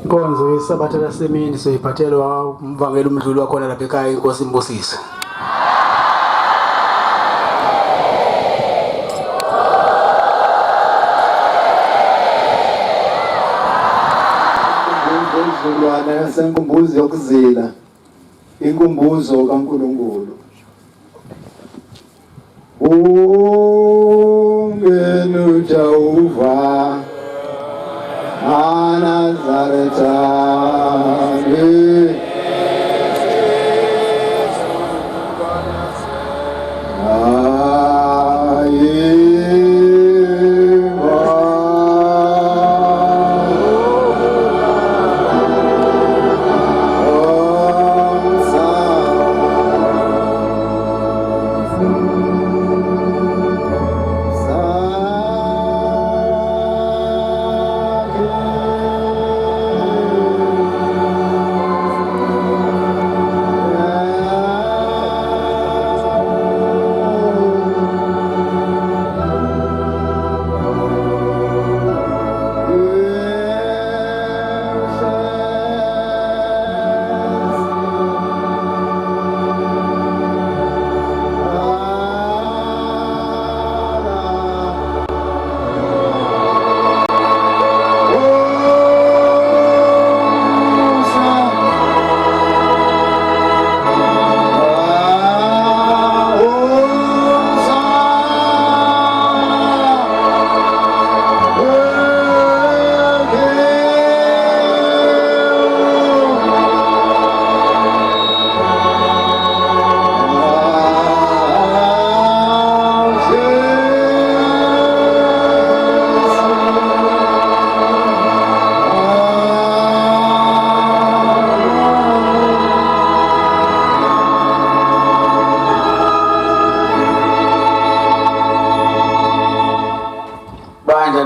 Inkonzo yesabatha lasemini seyiphathelwa umvangeli umdluli wakhona lapha ekhaya inkosi imbusise. Izulwana yasenkumbuzo yokuzila inkumbuzo kaNkulunkulu. Ungenu Jehova Nazareta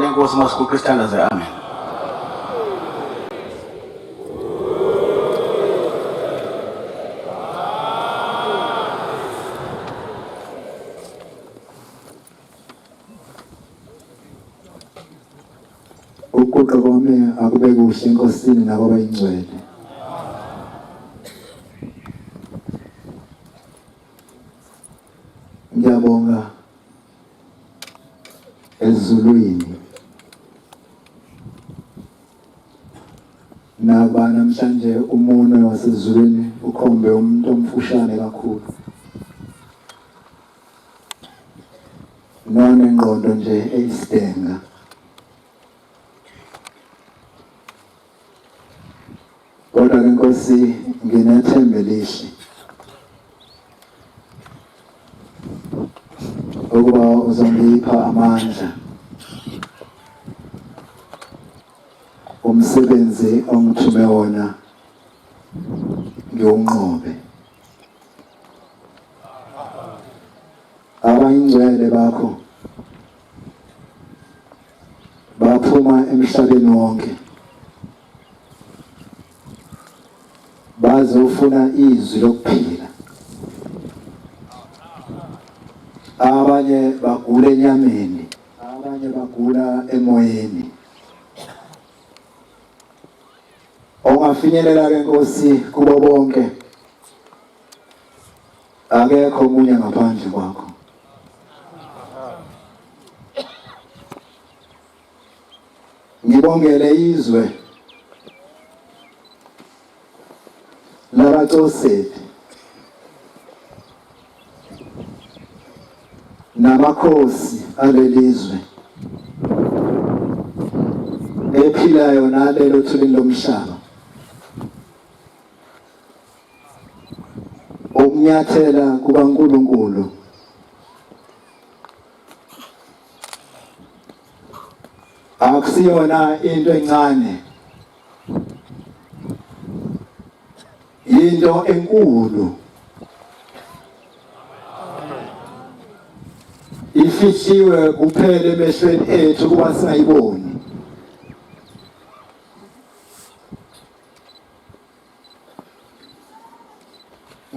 Inkosi masikhulu Christianaze amen. Ukuqoqa kwami akube kuhle enkosini nakwabangcwele. Ngiyabonga ezulwini naba namhlanje umunwe wasezulwini ukhombe umuntu omfushane kakhulu. None ngqondo nje eyisidenga. Kodwa ke Nkosi nginethemba elihle ukuba uzongipha amandla umsebenzi ongithume wona ngiwunqobe. Abangcwele bakho baphuma emhlabeni wonke bazofuna izwi lokuphila. Abanye bagula enyameni, abanye bagula emoyeni. Ongafinyelela ke Nkosi kubo bonke, akekho omunye ngaphandle kwakho. Ngibongele izwe labaCoseli namakhosi alelizwe ephilayo nalelo thulini lomhlaba. Ukunyathela kukaNkulunkulu akusiyona into encane, into enkulu. Ifihliwe kuphela emehlweni ethu kuba singayiboni.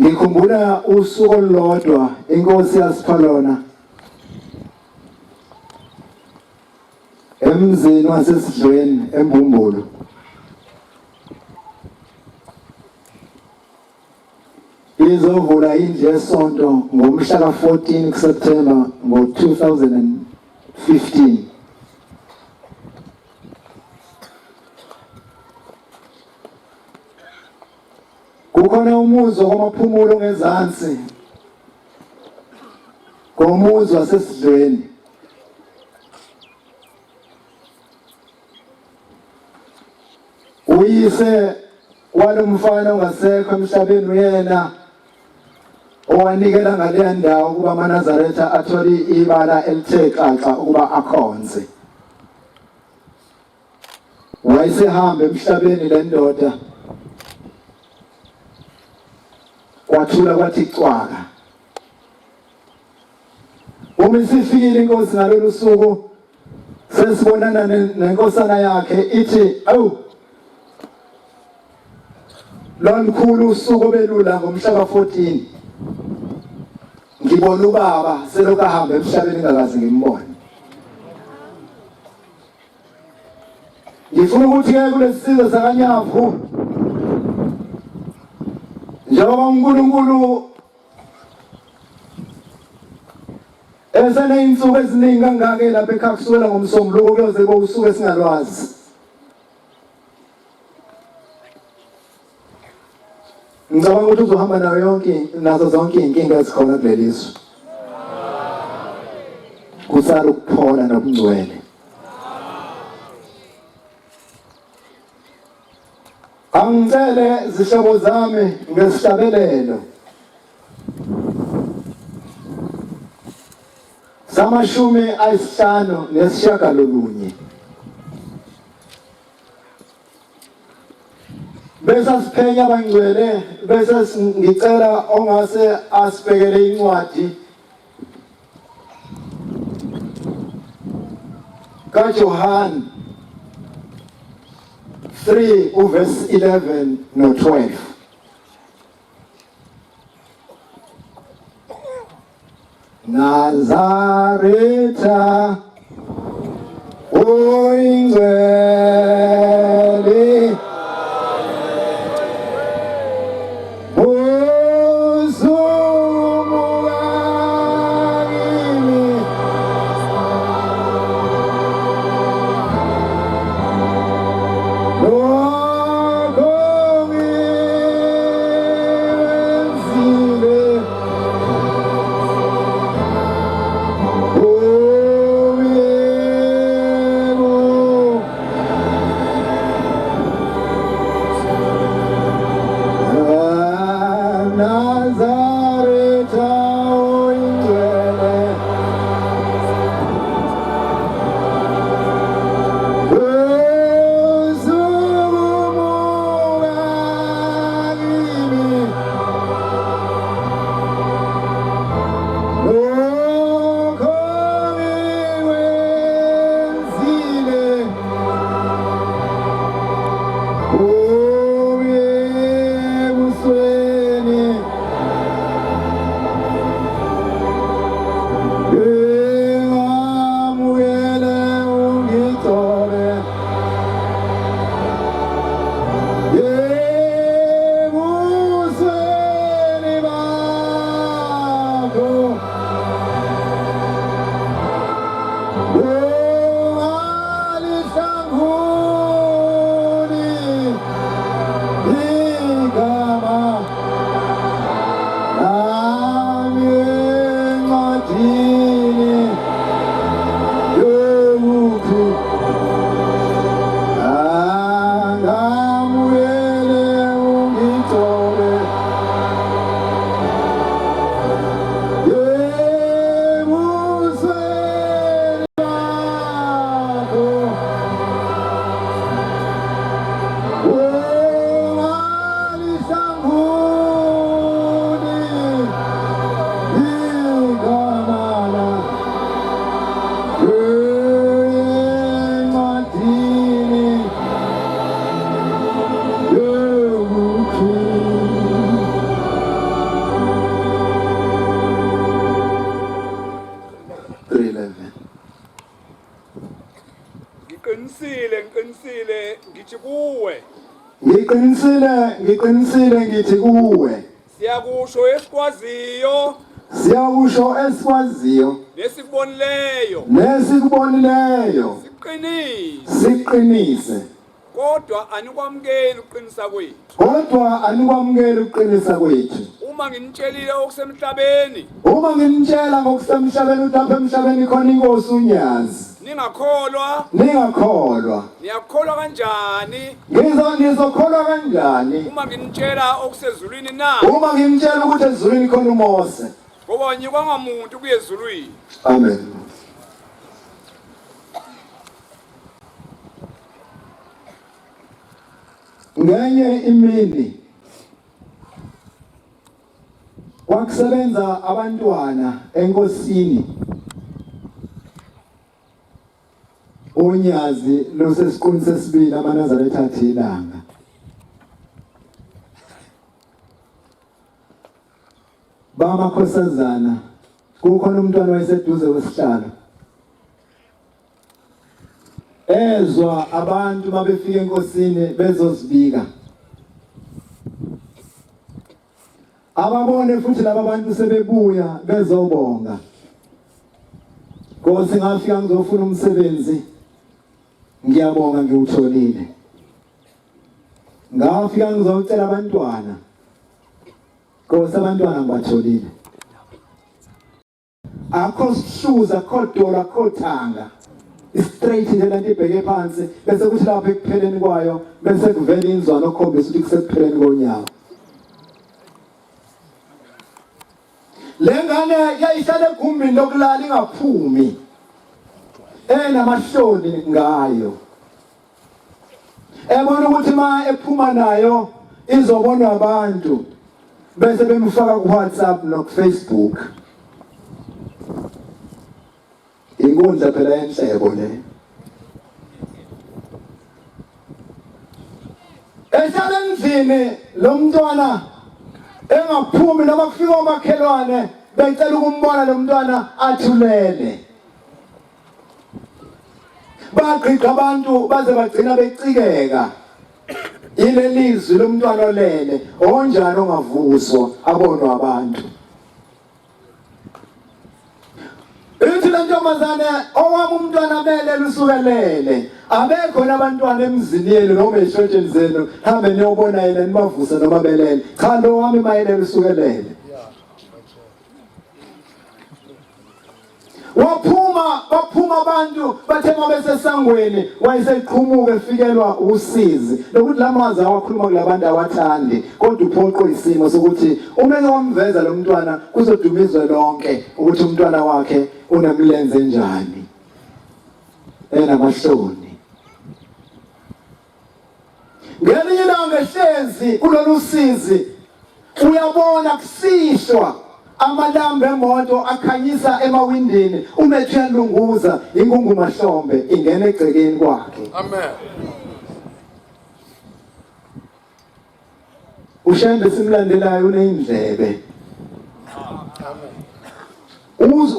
Ngikhumbula usuku olulodwa inkosi yasipha lona emzini wasesidlweni eMbumbulu. ngizovula indlu yesonto ngomhla ka-14 September ngo-2015. Kukhona umuzi wamaphumulo ngezansi komuzi wasesidlweni. Uyise walomfana ongasekho emhlabeni uyena owanikela ngale ndawo ukuba amaNazaretha athole ibala elithe xaxa ukuba akhonze. Wayesehamba emhlabeni le ndoda kwathula kwathi cwaka. Uma isifikile inkosi ngalolu suku sesibonana nenkosana yakhe ithi, "Awu, lomkhulu usuku belula ngomhla ka-14. Ngibona ubaba selokhu ahamba emhlabeni ngakaze ngimbone." Ngifuna ukuthi-ke kulesi sizwe sakanyavu, njengoba uNkulunkulu eseney'nsuku eziningi kangaka lapha ekhaya kusukela ngoMsombuluko kuyoze kube usuku esingalwazi. Ngicabanga ukuthi uzohamba nazo zonke iy'nkinga ezikhona kuleli zwe. Kusala ukuphola nobungcwele. Angicele zihlobo zami ngesihlabelelo sama-59. Bese siphenya abangcwele, bese ngicela ongase asibhekele incwadi kaJohane 3 uverse 11 no-12. Nazaretha oyingcwele Ngiqinisile ngithi kuwe siyakusho esikwaziyo siyakusho esikwaziyo nesikubonileyo nesikubonileyo siqinise kodwa anikwamukeli uqinisa kwethu kodwa anikwamukeli uqinisa kwethu uma nginitshelile okusemhlabeni uma nginitshela ngokusemhlabeni ukuthi apha emhlabeni khona inkosi unyazi ningakholwa niyakholwa kanjani ngizokholwa kanjani uma nginitshela okusezulwini na uma ngimtshela ukuthi ezulwini khona uMose ngoba nyikwa ngamuntu kuye ezulwini amen ngenye imini kwakusebenza abantwana enkosini unyazi losesiquni sesibili amaNazaretha athi ilanga bamakhosazana kukhona umntwana wayeseduze kwesihlalo ezwa abantu mabefika enkosini bezozibika ababone futhi laba bantu sebebuya bezobonga Nkosi ngafika ngizofuna umsebenzi ngiyabonga ngiwutholile ngafika ngizocela abantwana Nkosi abantwana ngibatholile akho sihluza akho dola akho thanga straight nje lento ibheke phansi bese kuthi lapha ekupheleni kwayo bese kuvela inzwana okhombisa ukuthi kusekupheleni konyawo lengane yayihlala egumbini lokulala ingaphumi enamahloni ngayo ebona ukuthi ma ephuma nayo izobonwa abantu bese bemfaka ku WhatsApp no Facebook inkundla phela yenhlebo le ehlala endlini lo mntwana engaphumi noma kufika omakhelwane becela ukumbona lo mntwana athulele bagqiqa abantu baze bagcina becikeka ilelizwi lomntwana olele onjani ongavuswa abonwa abantu ithi le ntombazane owami umntwana belele usukelele abekho nabantwana emzini yenu noma eshotsheni zenu hambe niyobona yena nibavuse noma belele cha lo wami mayelele usukelele baphuma abantu bathe mabesesangweni wayeseqhumuka efikelwa usizi lokuthi lamazi awakhuluma kulabantu awathandi kodwa uphoqo isimo sokuthi uma wamveza lo mntwana kuzodumizwe lonke ukuthi umntwana wakhe unemlenze njani enamahloni ngelinye ilanga ehlezi kulolu sizi uyabona kusishwa amalambu emoto akhanyisa emawindini umethu yalunguza ingungumahlombe ingena egcekeni kwakhe amen ushende simlandelayo unendlebe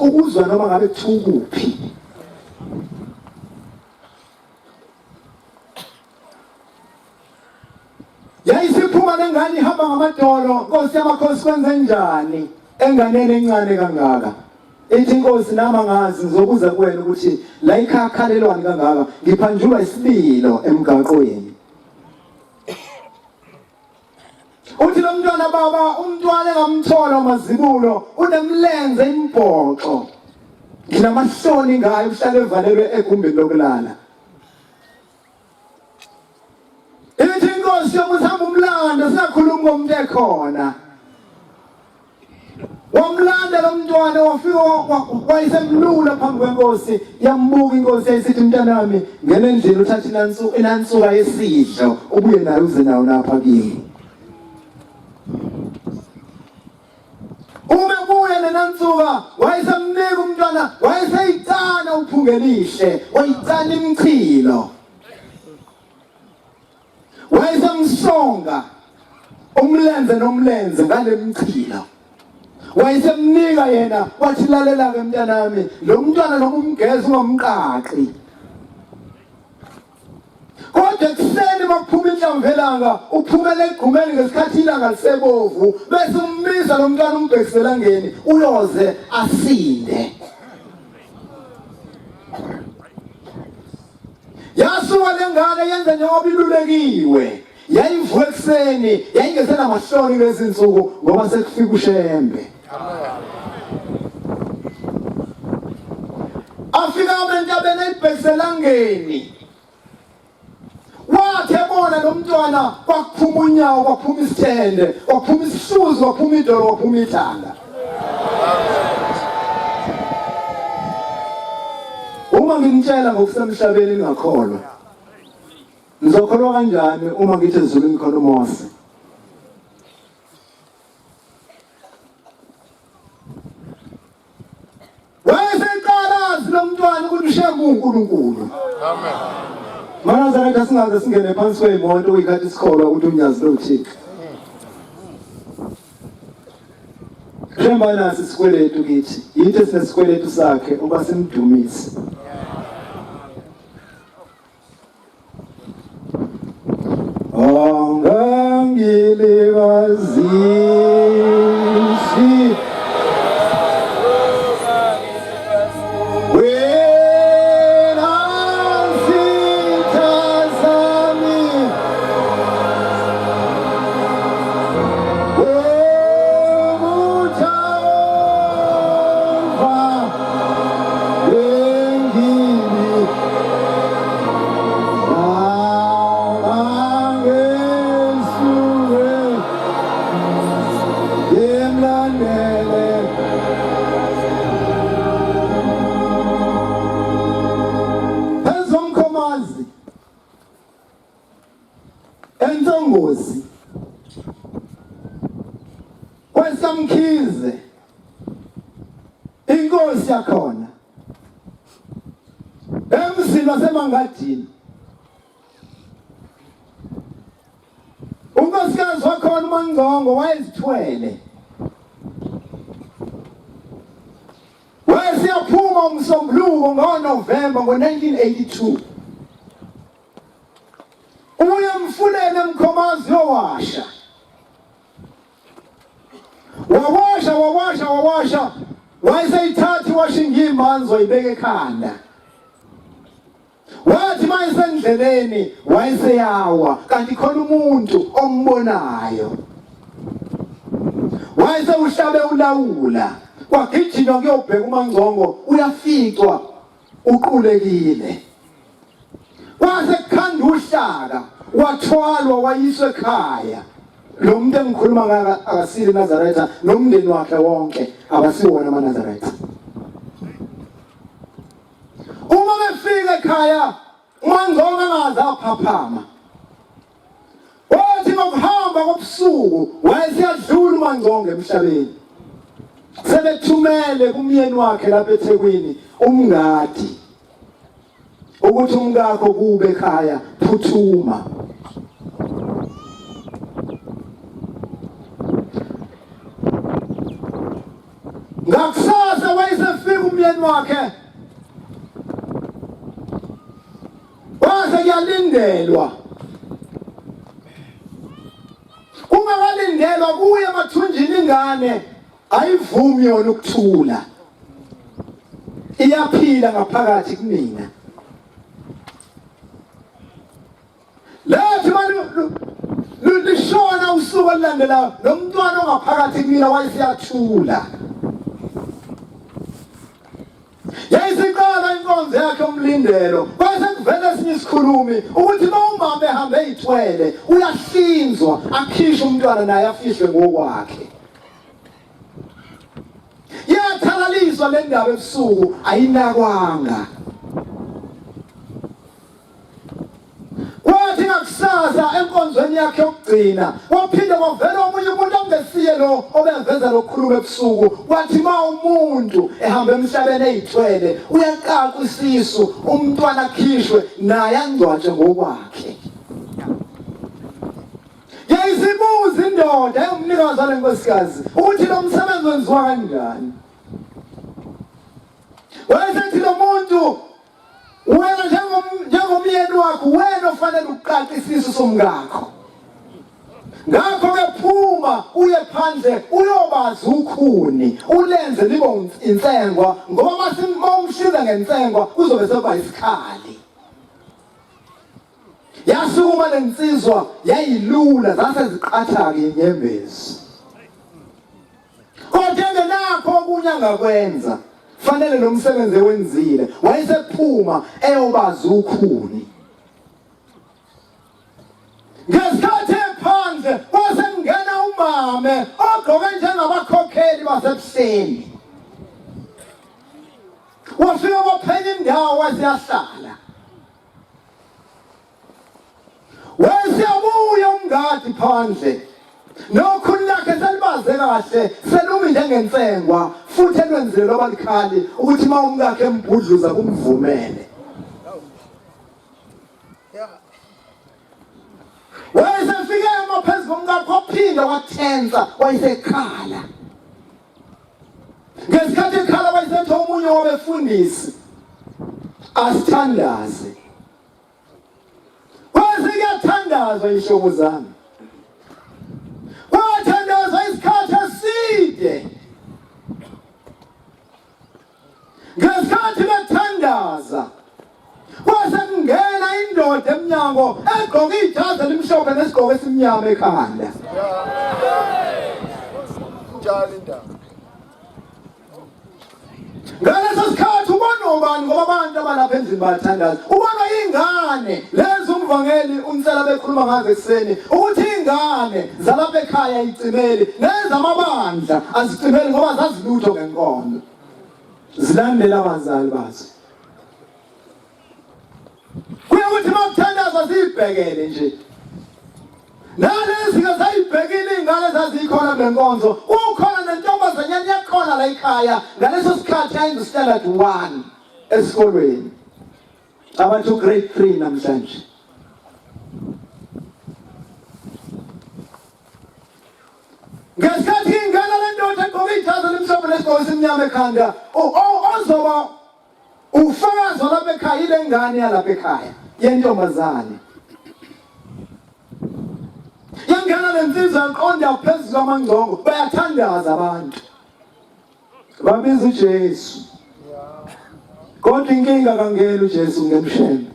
ukuzwa noma ngabe kuthukuphi yayisiphuma lengane ihamba ngamadolo Nkosi yamakhosi kwenze njani enganeni encane kangaka ithi Nkosi nama ngazi ngizobuza kuwena ukuthi la ikhakhalelwani kangaka ngiphanjulwa isibilo emgaqweni uthi lo mntwana baba umntwana engamthola umazibulo unemlenze imbhoxo nginamahloni ngayo uhlale evalelwe egumbini lokulala ithi Nkosi yokuhamba umlando siyakhuluma ngomuntu ekhona wamlanda lo mntwana wafika wayesemlula phambi kweNkosi yambuka iNkosi ayisithi mntanami ngene endlini uthatha inansuka yesidlo ubuye nayo uze nayo napha kimi uma buya nenansuka wayesemnika umntwana wayeseyitana uphungelihle wayitana imchilo wayesemsonga umlenze nomlenze ngale mchilo wayesemnika yena wathi lalela ke mntanami lo mntwana noma umgezi ungomqaqi kodwa kodwa ekuseni makuphuma inhlamvelanga uphumele egqumeni ngesikhathi ilanga lisebovu bese ummisa lo mntwana umbhekiselangeni uyoze asinde. Yasuka lengane yenza njengoba ilulekiwe, yayivuka ekuseni, yayingesena mahloni lezi insuku ngoba sekufika ushembe. Afika entabeni elibhekiselangeni, wathi ebona lo mntwana kwakuphuma unyawo, kwakuphuma isithende, kwakuphuma isihluzi, kwakuphuma idolo, kwakuphuma ithanga. Uma ngimtshela ngokusemhlabeni ningakholwa, ngizokholwa kanjani uma ngithi ezulwini khona uMose? Wayeseqalazi lo mntwana ukuthi ushembe uNkulunkulu. Amen. Manazareta singaze singene phansi kweyimoto uyikhathi sikholwa ukuthi umnyazi lo uThixo. Shemba nasi isikweletu kithi, yithi sinesikweletu sakhe uba simdumise. Angilibazisi Enzongozi kwesamkhize inkosi yakhona emzini wasemangadini. Unkosikazi wakhona uMangcongo wayezithwele, wayesiyaphuma umsombuluko ngoNovemba ngo-1982. Uye emfuleni eMkhomazi yowasha, wawasha wayeseyithatha iwashingi imanzi wayibeka ekhanda. Wathi mayesendleleni wayeseyawa kanti khona umuntu ombonayo. Wayesewuhlabe ulawula, kwagijima kuyobheka uMangcongo, uyaficwa uqulekile. Wase kukhanda uhlaka, wathwalwa wayiswa ekhaya. Lo muntu engikhuluma ngaka akasile Nazareta, nomndeni wakhe wonke abasiwona amaNazareta. Uma befika ekhaya uMangcongo angaze aphaphama. Wathi ngokuhamba kobusuku wayesiyadlula uMangcongo emhlabeni. Sebethumele kumyeni wakhe lapha eThekwini umngadi ukuthi umkakho kube ekhaya phuthuma. Ngakusasa wayesefika umyeni wakhe, wase kuyalindelwa. Ungakalindelwa kuye emathunjini ingane ayivumi yona ukuthula, iyaphila ngaphakathi kumina. Lethi manje lishona usuku olulandelayo lo mntwana ongaphakathi kumina wayesiyathula. Yayisiqala inkonzo yakhe umlindelo, wayesekuvela esinye isikhulumi ukuthi umama ehambe eyithwele uyahlinzwa akhishwe umntwana naye afihlwe ngokwakhe. Yathalaliswa le ndaba ebusuku ayinakwanga. Wathi ngakusasa enkonzweni yakhe yokugcina waphinde kwavela omunye umuntu ongesiye lo obeveza lokukhuluma ebusuku. Wathi ma umuntu ehamba emhlabeni eyithwele uyaqaqa isisu, umntwana akhishwe naye angcwatshwe ngokwakhe. Yayizibuza indoda engumnikazi wale nkosikazi ukuthi lo msebenzi wenziwa kanjani. Wayesethi lo muntu wena njengomyeni wakho wena ofanele ukuqaqisisa somngakho. Ngakho ke phuma uye phandle uyobaza ukhuni ulenze libe insengwa ngoba masimshiza ngensengwa kuzobe sekuba isikhali. Yasukuma lensizwa yayilula zase ziqatha ke inyembezi. Kodwa ngenakho okunye angakwenza fanele lo msebenzi ewenzile wayesephuma eyobaza ukhuni. Ngesikhathi phandle wasengena umame ogqoke njengabakhokheli basebuseni. Wafika waphenya indawo wasiyahlala. Wesiyabuya umngadi phandle. Nokhuni lakhe selibaze kahle selumi njengensengwa futhi elwenzile loba likhali ukuthi uma umkakhe embhudluza kumvumele. Wayesefike emaphezu komkakhe waphinda wathensa wayesekhala. Ngesikhathi ekhala wayesethe omunye wabefundisi asithandaze. Wayesiyathandazwa ihlobo zami. Wathandaza isikhathi eside. Ngesikhathi bethandaza wasengena indoda emnyango egqoke ijazi elimhlophe nesigqoko esimnyama ekhanda. Njalo indaba. Ngaleso sikhathi ubona ubani ngoba abantu abalapha endlini bayathandaza. Ubona ingane lezi umvangeli umsela bekhuluma ngazo ekseni ukuthi ingane zalapha ekhaya icimeli nezamabandla azicimeli ngoba zazilutho ngenkomo. Zilandela abazali bazo. Kuyokuthi makuthandazwa sibhekele nje. Nalezi ke sayibhekile ingane zazikhona ngenkonzo. Ukhona nentombazanyana yakhona la ekhaya ngaleso sikhathi ayenza standard 1 esikolweni. Abantu grade 3 namhlanje. Ngesikhathi ingane lendoda egqoke ijazi elimhlophe nesigqoko esimnyama ekhanda ozoba ufakazi lapha ekhaya ile ngane yalapha ekhaya yentombazane. Yangena lensizwa yaqonda phezulu kwamangcongo bayathandaza abantu. Babiza uJesu. Kodwa inkinga kangela uJesu ngemsheme.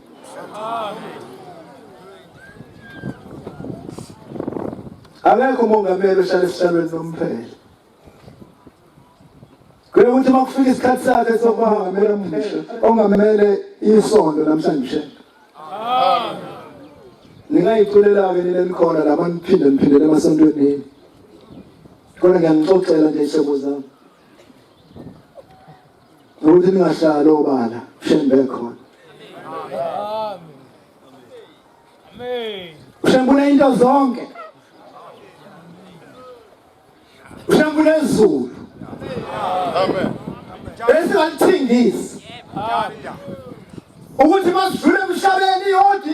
Akekho umongameli ohlala esihlalweni nomphela. Kuyokuthi makufika isikhathi sakhe sokuba ngamela omusha ongamele isondo namhlanje. Amen. Ningayiculela ke nina nikhona laba niphindele emasontweni. Kodwa ngiyanixoxela nje ihlobo zami. Ukuthi ningahlala obala shembe khona. Amen. Amen. Ushembule into zonke. Ushembule izulu. Amen. Esingathingisi. Ukuthi masidlule emhlabeni yonke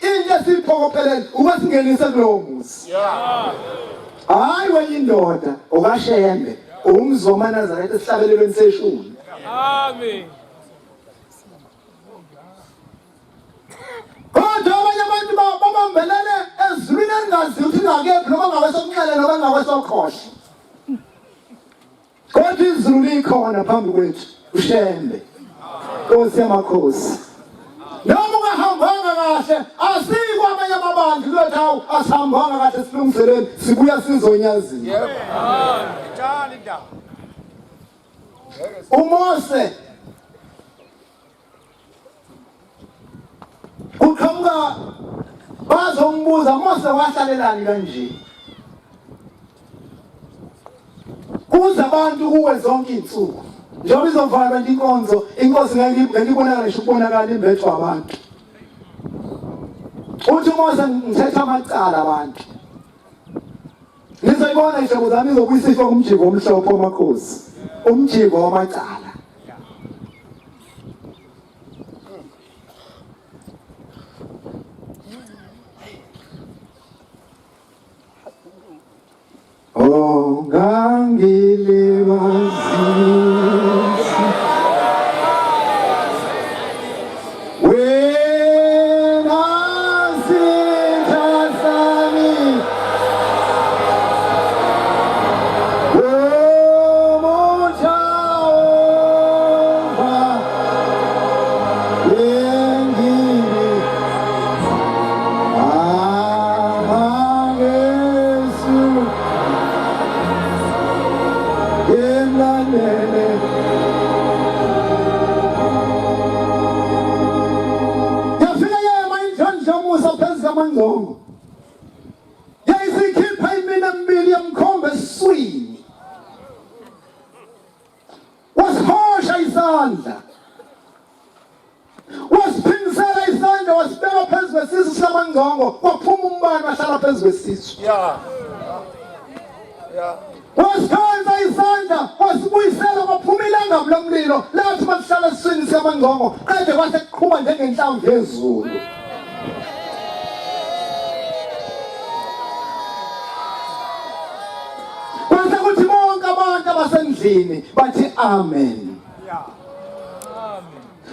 into esiphokophelele ukusingenisa kulowo muzi. Hayi wenye indoda okashembe umzoma Nazareth esihlabelelweni seshuni. Amen. Kodwa abanye abantu babambelele ezulwini engazi ukuthi ngakephi noma ngawesokunxele noma ngawesokhohla. Kodwa izulu likhona phambi kwethu ushembe. Nkosi yamakhosi. Noma ungahambanga kahle asikho abanye amabandla kuyothi hawu asihambanga kahle silungiseleni sibuya sizonyazini. Yebo. Njalo indaba. uMose uqhamuka bazombuza Mose wahlalelani kanje kuza abantu kuwe zonke insuku njengoba izovala inkonzo inkosi ngiyibona ngisho ukubonakala imbetho abantu uthi Mose ngithetha amacala abantu nizoyibona ihlobo zami izokuyisifo kumjiko omhlophe omakhosi umjiko wamacala oh ngangilibazisa wena izazi zamanzongo yayizikhipha imina mbili yamkhomba esiswini wasihosha isandla wasiphindisela isandla wasibeka phezu kwesisu samanzongo waphuma umbane wahlala phezu kwesisu wasikhonza isandla wasibuyisela kwaphuma ilangabi lomlilo lathi masihlala esiswini samanzongo kade kwase kuqhuma njengenhlamvu yezulu. Kwase kuthi bonke abantu abasendlini bathi amen.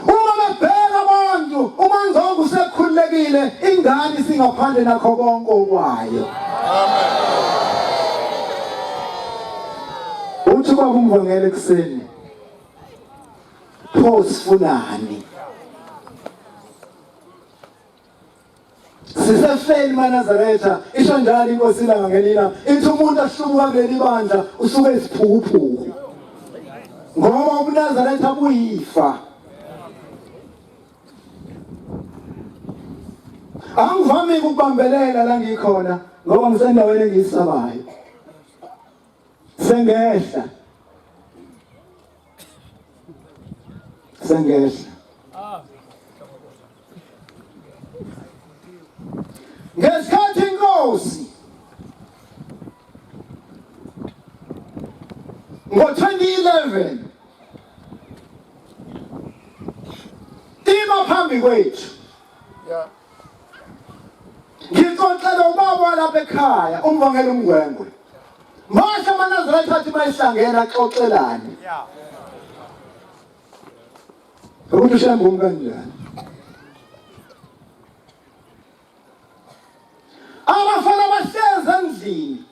Uma bebheka abantu umanzongo usekhululekile ingane singaphandle nakho konke okwayo. Uthi kwaba umvangeli ekseni pho sifunani sisefeni maNazaretha isho njalo inkosi la ngenina ithi umuntu ahlubuka kuleli bandla usuke isiphukuphuku ngoba uNazaretha buyifa. Angivami ukubambelela la ngikhona ngoba ngisendaweni engiyisabayo. Sengehla ngesikhathi inkosi ngo-2011 ima phambi kwethu ngixoxela ubaba lapha ekhaya umvangeli uMngwengwe manje amaNazaretha athi mayihlangene axoxelane ukuthi ushembu kanjani abafana bahlezi endlini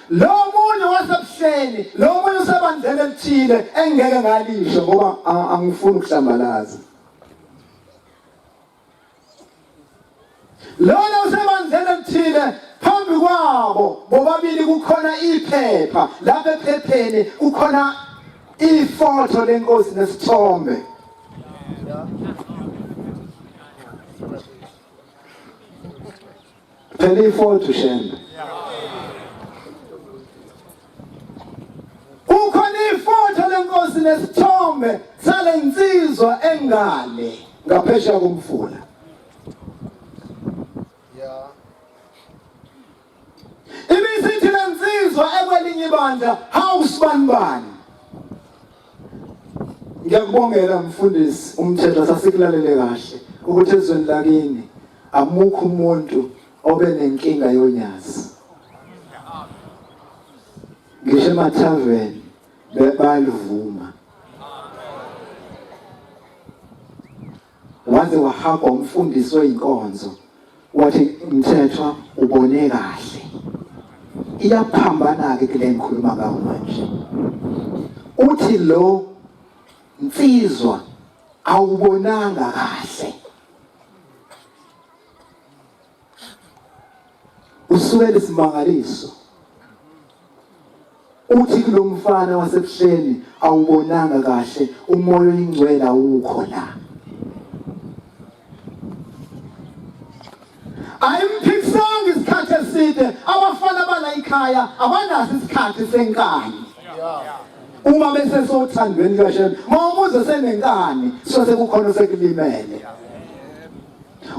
lo munye wasebuhleni lo munye usebandleni elithile engeke ngalisho ngoba angifuni ukuhlambalaza lona usebandleni elithile phambi kwabo bobabili kukhona iphepha lapha ephepheni kukhona ifoto lenkosi nesithombe phela ifoto shembe kukhona ifoto lenkosi nesithombe salensizwa engale ngaphesheya komfula. Ibisithi lensizwa ekwelinye ibandla hawusibanibani. Ngiyakubongela mfundisi umthetho sasikulalele kahle ukuthi ezweni lakini amukho umuntu obe nenkinga yonyazi. Ngisho emathaveni bayalivuma. Waze wahamba umfundisi oyinkonzo wathi umthetho ubone kahle. Iyaphambana ke kule ngikhuluma ngayo manje. Uthi lo insizwa awubonanga kahle. Usuke lesimangaliso. Uthi kulo mfana wasebuhleni awubonanga kahle umoya oyingcwele awukho la. Ayimphikisanga isikhathi eside abafana bala ekhaya abanaso isikhathi senkani. Uma bese sothandweni kaShembe mawumuze senenkani sose kukhona sekulimele.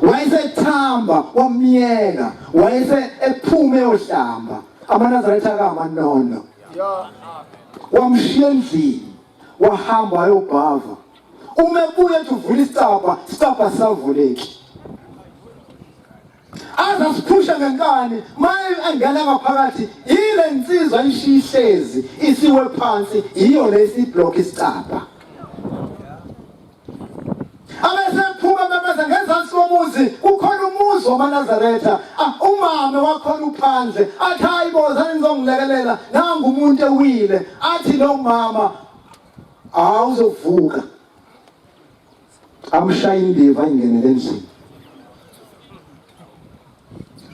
Wayesethamba wamyeka wayese ephume ohlamba amaNazaretha akamanono. Wamshiya endlini wahamba ayobhava umebuye uvula isicabha savuleki aza siphusha ngenkani maye angena ngaphakathi ile nsizwa ishihlezi isiwe phansi iyo lesiblock isicabha abesephuma bebeze ngezansi komuzi kukhona umuzi wamaNazaretha umama wakhona uphandle athi hayiboza nizongilekelela nangu umuntu ewile athi lo mama awuzovuka amshaya indiva ingenele endlini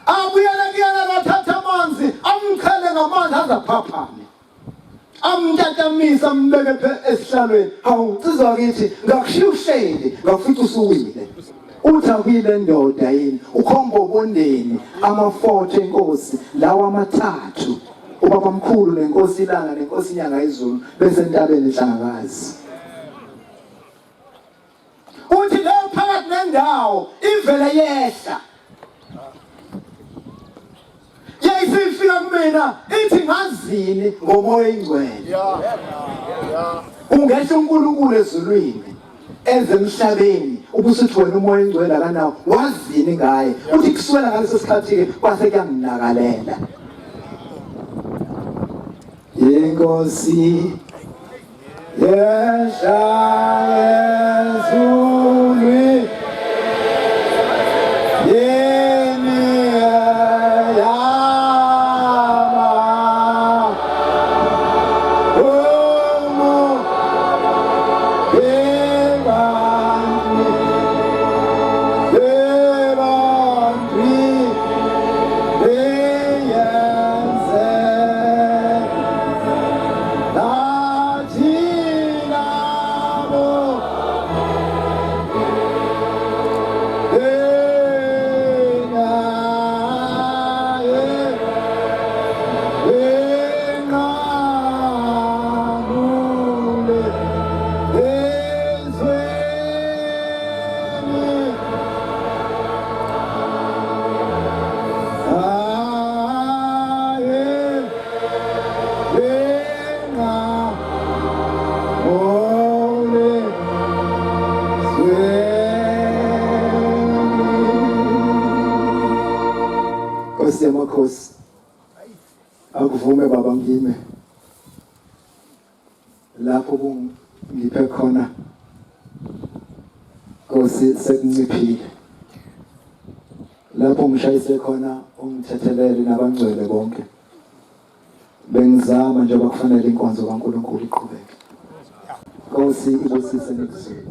abuyela bathatha amanzi amkhele ngamanzi azaphaphame amntatamisa ambeke esihlalweni hawu insizwa kithi ngakushiya uhleli ngakufica usuwile uthi akuyile ndoda yini ukhomba ubondeni ama-40 enkosi lawa amathathu ubaba mkhulu nenkosi ilanga nenkosi inyanga izulu besentabeni ehlangakazi. Uthi leyo phakathi nendawo ivele yehla yayisifika kumina ithi ngazini ngomoya ingcwele ungehla uNkulunkulu ezulwini ezemhlabeni ubusuthi wena umoya ingcwele akanawo wazini ngaye uthi kusukela ngaleso sikhathi ke kwase kuyanginakalela inkosi yesha ezulwini Makhosi akuvume baba ngime lapho kungiphe khona Nkosi sekunciphile lapho ngishayise khona ungithethelele nabangcwele bonke bengizama njengoba kufanele inkonzo kaNkulunkulu iqhubeke Nkosi ibusise nekuzulu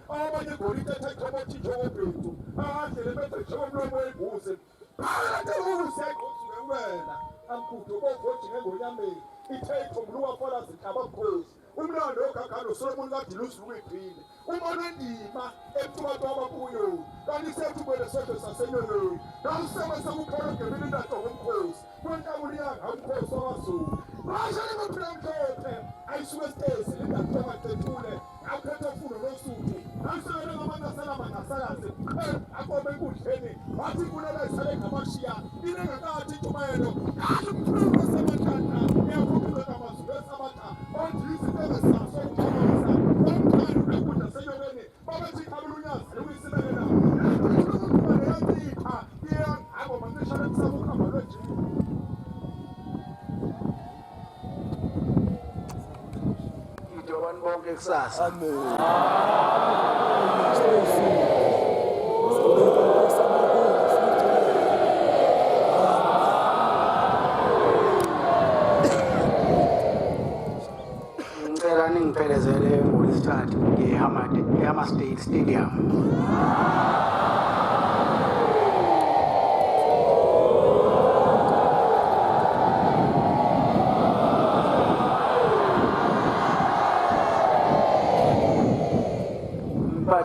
abanye golide ethethe ukuthi njengobhethu ahandle bese njengomlomo weguze phakathi ukuseqosuke wena amkhutho bovothi ngengonyameni ithetho ngluwa fola zikabakhosi umlando ogagalo Solomon kadilusi luyiphile umona indima ebuthwaba kuyo kanti sethubele sonke sasenyolweni nawusebenza kukhona ngemini indawo ngomkhosi kwentabuli yanga umkhosi wazulu bashale baphila mhlophe ayisuke stezi lindathoma tetule akhetha fundo losuku asele ngamangasela mangasakaze akobe enkundleni wathi kulela isale ngamashiya inengakathi itshumayelo umkhulu semathatha iyakhuphuka amazulu esabatha ondizi ebesaso ukuthokoza omkhulu enkundla senyokeni babethi kabulunyazi luyisibelela uNkulunkulu yathipha iyangabo manishana kusabukhamba lwejini abantu bonke kusasa. Amen. Ngicela ningiphelezele ngolesithathu eHammersdale Stadium.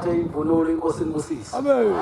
Imvunulo inkosi imbusisi. Amen.